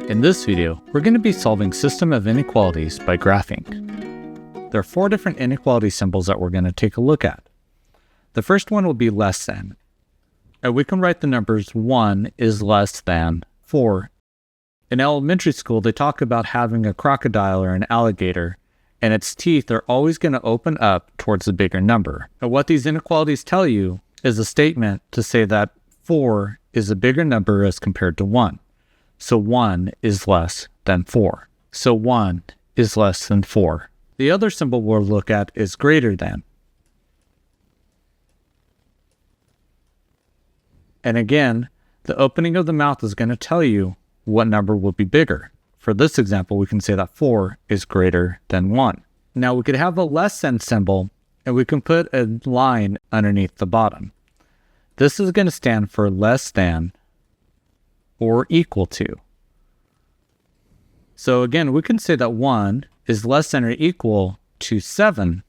In this video, we're going to be solving system of inequalities by graphing. There are 4 different inequality symbols that we're going to take a look at. The first one will be less than. And we can write the numbers 1 is less than 4. In elementary school, they talk about having a crocodile or an alligator, and its teeth are always going to open up towards the bigger number. And what these inequalities tell you is a statement to say that 4 is a bigger number as compared to 1. So 1 is less than 4. So 1 is less than 4. The other symbol we'll look at is greater than. And again, the opening of the mouth is going to tell you what number will be bigger. For this example, we can say that 4 is greater than 1. Now we could have a less than symbol, and we can put a line underneath the bottom. This is going to stand for less than or equal to. So again, we can say that 1 is less than or equal to 7,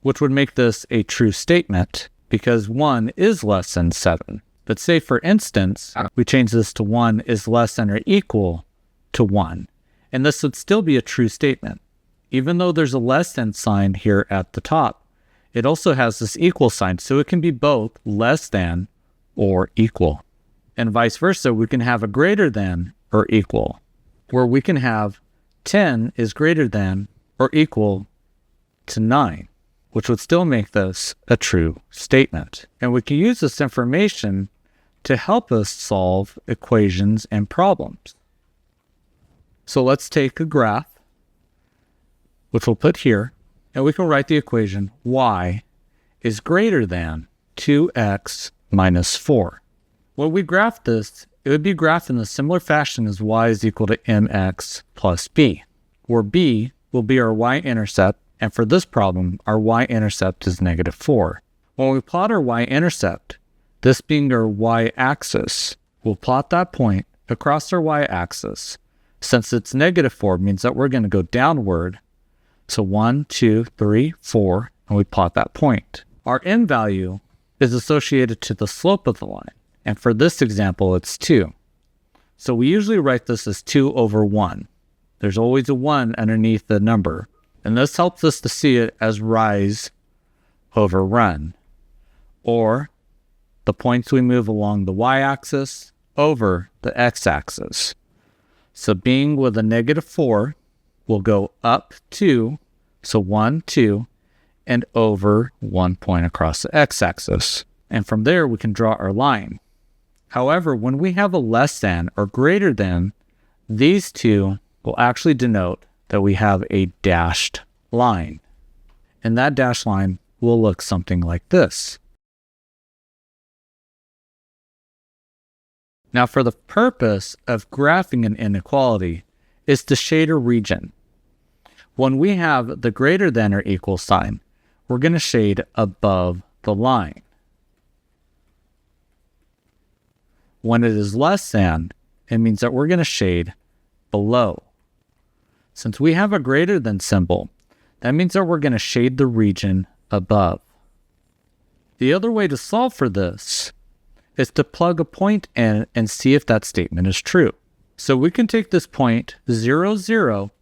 which would make this a true statement because 1 is less than 7. But say, for instance, we change this to 1 is less than or equal to 1. And this would still be a true statement. Even though there's a less than sign here at the top, it also has this equal sign. So it can be both less than or equal. And vice versa, we can have a greater than or equal, where we can have 10 is greater than or equal to 9, which would still make this a true statement. And we can use this information to help us solve equations and problems. So let's take a graph, which we'll put here, and we can write the equation y is greater than 2x minus 4. When we graph this, it would be graphed in a similar fashion as y is equal to mx plus b, where b will be our y-intercept, and for this problem, our y-intercept is negative 4. When we plot our y-intercept, this being our y-axis, we'll plot that point across our y-axis. Since it's negative 4, it means that we're going to go downward. So 1, 2, 3, 4, and we plot that point. Our n value is associated to the slope of the line. And for this example, it's 2. So we usually write this as 2 over 1. There's always a 1 underneath the number. And this helps us to see it as rise over run, or the points we move along the y-axis over the x-axis. So being with a negative 4, we'll go up 2, so 1, 2, and over 1 point across the x-axis. And from there, we can draw our line. However, when we have a less than or greater than, these two will actually denote that we have a dashed line. And that dashed line will look something like this. Now, for the purpose of graphing an inequality is to shade a region. When we have the greater than or equal sign, we're going to shade above the line. When it is less than, it means that we're going to shade below. Since we have a greater than symbol, that means that we're going to shade the region above. The other way to solve for this is to plug a point in and see if that statement is true. So we can take this point 0, 0,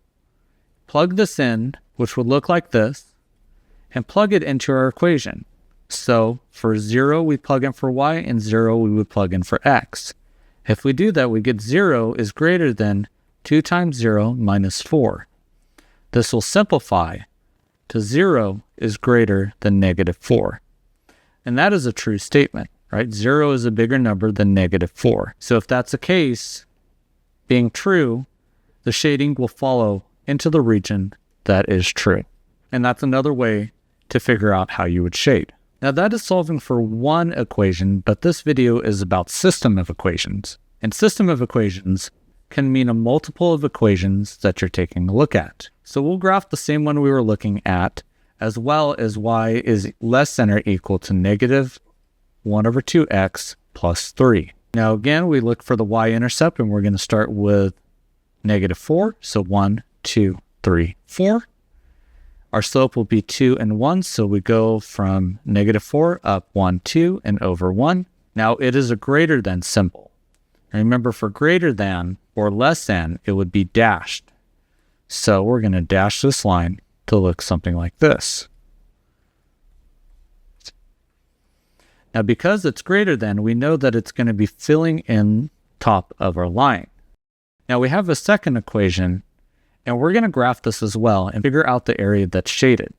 plug this in, which would look like this, and plug it into our equation. So for 0, we plug in for y, and 0, we would plug in for x. If we do that, we get 0 is greater than 2 times 0 minus 4. This will simplify to 0 is greater than negative 4. And that is a true statement, right? 0 is a bigger number than negative 4. So if that's the case, being true, the shading will follow into the region that is true. And that's another way to figure out how you would shade. Now that is solving for one equation, but this video is about system of equations. And system of equations can mean a multiple of equations that you're taking a look at. So we'll graph the same one we were looking at, as well as y is less than or equal to negative 1 over 2x plus 3. Now again, we look for the y-intercept, and we're going to start with negative 4. So 1, 2, 3, 4. Our slope will be 2 and 1, so we go from negative 4 up 1, 2, and over 1. Now it is a greater than symbol. And remember, for greater than, or less than, it would be dashed. So we're going to dash this line to look something like this. Now, because it's greater than, we know that it's going to be filling in top of our line. Now we have a second equation, and we're going to graph this as well and figure out the area that's shaded.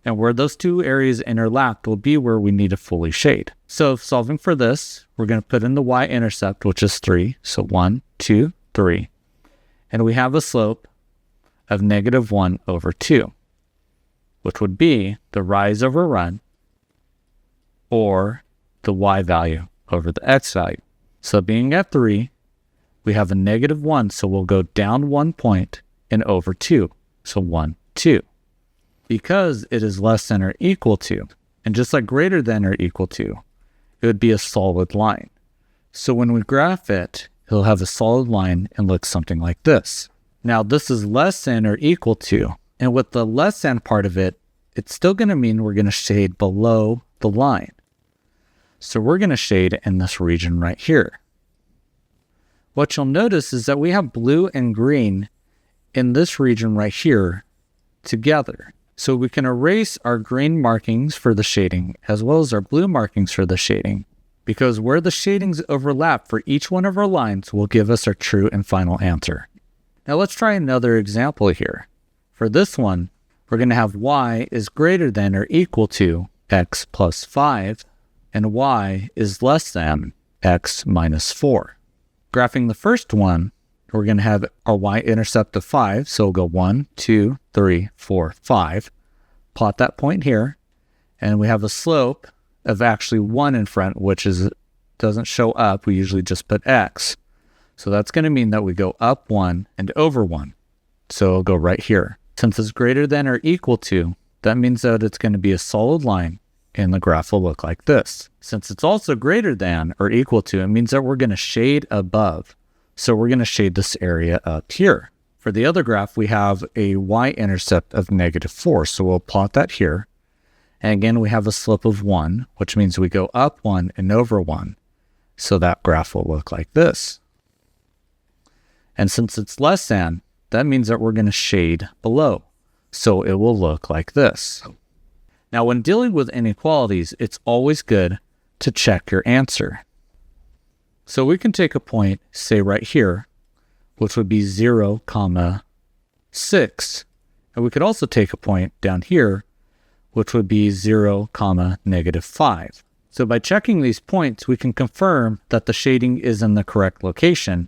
And where those two areas interlap will be where we need to fully shade. So solving for this, we're going to put in the y-intercept, which is 3. So 1, 2, 3. And we have a slope of -1 over 2, which would be the rise over run, or the y value over the x value. So being at 3, we have a -1, so we'll go down 1 point and over 2. So 1, 2. Because it is less than or equal to, and just like greater than or equal to, it would be a solid line. So when we graph it, it'll have a solid line and look something like this. Now this is less than or equal to, and with the less than part of it, it's still going to mean we're going to shade below the line. So we're going to shade in this region right here. What you'll notice is that we have blue and green in this region right here together. So we can erase our green markings for the shading as well as our blue markings for the shading, because where the shadings overlap for each one of our lines will give us our true and final answer. Now let's try another example here. For this one, we're going to have y is greater than or equal to x plus 5, and y is less than x minus 4. Graphing the first one, we're going to have our y-intercept of 5, so we'll go 1, 2, 3, 4, 5. Plot that point here, and we have a slope of actually 1 in front, which doesn't show up. We usually just put x. So that's going to mean that we go up 1 and over 1. So it'll go right here. Since it's greater than or equal to, that means that it's going to be a solid line, and the graph will look like this. Since it's also greater than or equal to, it means that we're going to shade above. So we're going to shade this area up here. For the other graph, we have a y-intercept of -4. So we'll plot that here. And again, we have a slope of 1, which means we go up 1 and over 1. So that graph will look like this. And since it's less than, that means that we're going to shade below. So it will look like this. Now, when dealing with inequalities, it's always good to check your answer. So we can take a point, say right here, which would be 0, 6. And we could also take a point down here, which would be 0, -5. So by checking these points, we can confirm that the shading is in the correct location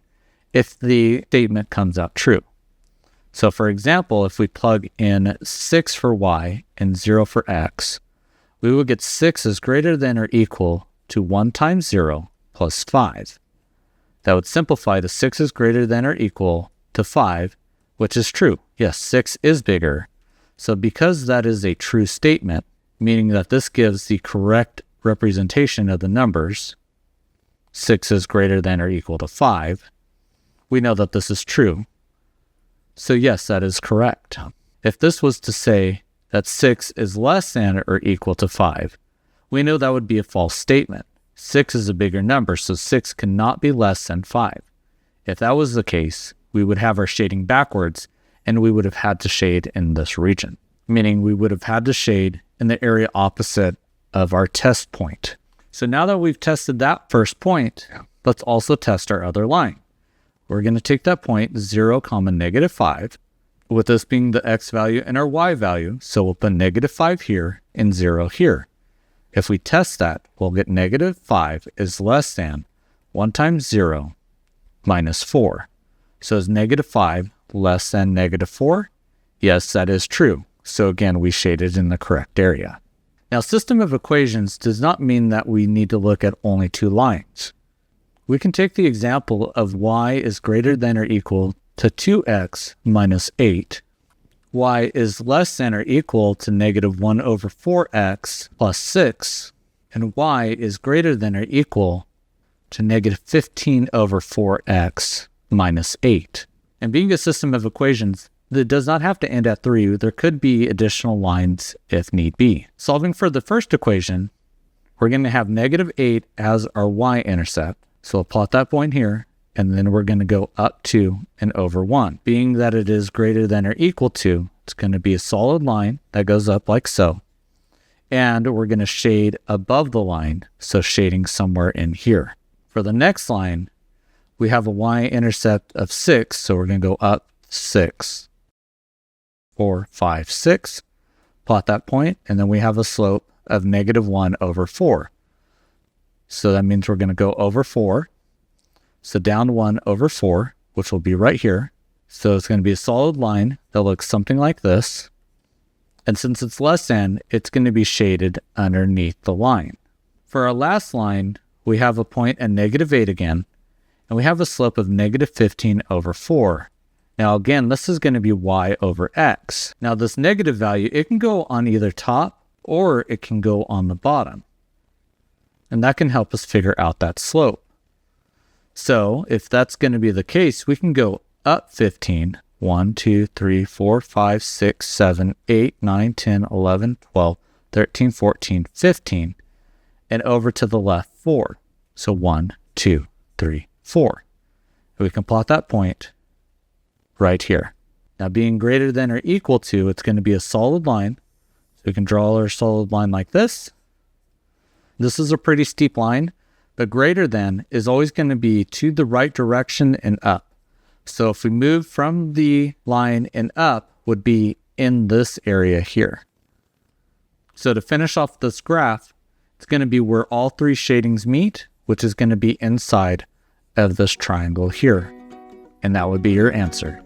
if the statement comes out true. So for example, if we plug in 6 for y and 0 for x, we will get 6 is greater than or equal to 1 times 0 plus 5. That would simplify to 6 is greater than or equal to 5, which is true. Yes, 6 is bigger. So because that is a true statement, meaning that this gives the correct representation of the numbers, 6 is greater than or equal to 5, we know that this is true. So yes, that is correct. If this was to say that 6 is less than or equal to 5, we know that would be a false statement. 6 is a bigger number, so 6 cannot be less than 5. If that was the case, we would have our shading backwards, and we would have had to shade in this region, meaning we would have had to shade in the area opposite of our test point. So now that we've tested that first point, let's also test our other line. We're going to take that point 0, -5, with this being the x value and our y value, so we'll put -5 here and 0 here. If we test that, we'll get -5 is less than 1 times 0 minus 4. So is -5 less than -4? Yes, that is true. So again, we shaded in the correct area. Now, system of equations does not mean that we need to look at only two lines. We can take the example of y is greater than or equal to 2x minus 8. Y is less than or equal to -1 over 4x plus 6. And y is greater than or equal to -15 over 4x minus 8. And being a system of equations, that does not have to end at 3. There could be additional lines if need be. Solving for the first equation, we're going to have -8 as our y-intercept. So we'll plot that point here, and then we're going to go up 2 and over 1. Being that it is greater than or equal to, it's going to be a solid line that goes up like so. And we're going to shade above the line, so shading somewhere in here. For the next line, we have a y-intercept of 6, so we're going to go up 6, 4, 5, 6. Plot that point, and then we have a slope of -1 over 4. So that means we're going to go over 4. So down 1 over 4, which will be right here. So it's going to be a solid line that looks something like this. And since it's less than, it's going to be shaded underneath the line. For our last line, we have a point at -8 again, and we have a slope of -15 over 4. Now again, this is going to be y over x. Now this negative value, it can go on either top or it can go on the bottom. And that can help us figure out that slope. So if that's going to be the case, we can go up 15. 1, 2, 3, 4, 5, 6, 7, 8, 9, 10, 11, 12, 13, 14, 15. And over to the left 4. So 1, 2, 3, 4. And we can plot that point right here. Now being greater than or equal to, it's going to be a solid line. So we can draw our solid line like this. This is a pretty steep line, but greater than is always going to be to the right direction and up. So if we move from the line and up, would be in this area here. So to finish off this graph, it's going to be where all three shadings meet, which is going to be inside of this triangle here. And that would be your answer.